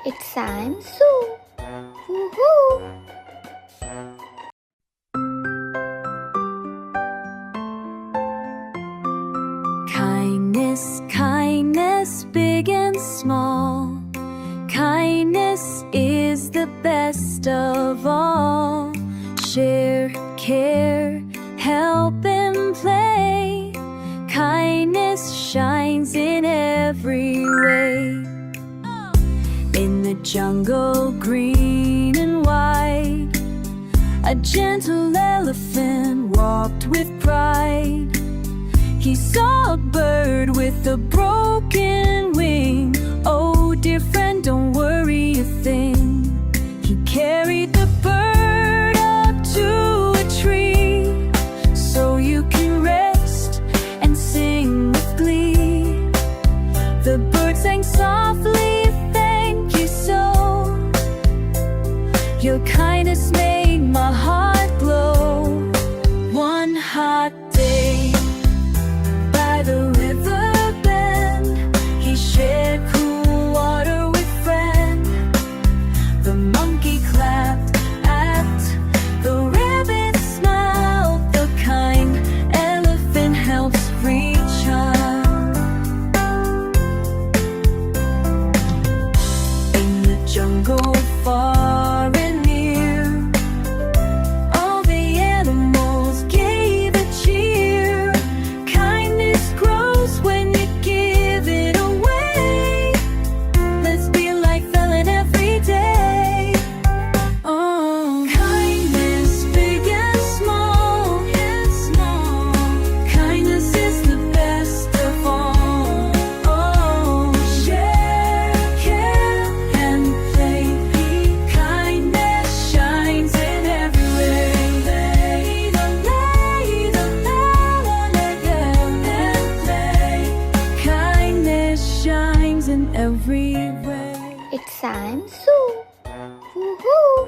It's Zaim Zoo. Woohoo! Kindness, kindness, big and small. Kindness is the best of all. Share, care, help and play. Kindness shines in every way. In the jungle, green and white, a gentle elephant walked with pride. He saw a bird with a broken wing. Oh, dear friend, don't worry a thing. He carried the bird up to a tree, so you can rest and sing with glee. The bird sang softly, thank you so. Your kindness made my heart glow. One hot day, by the river bend, he shared cool water with friend. The monkey clapped at the rabbit smiled. The kind elephant helps reach out. In the jungle far and near, all the animals gave a cheer. Kindness grows when you give it away. Let's be like Felon every day. Oh, kindness, big and small, kindness is the best of all. Oh, share, care, and play. Kindness shines in everywhere. Kindness shines in every way. It's Zaim Zoo. Woohoo!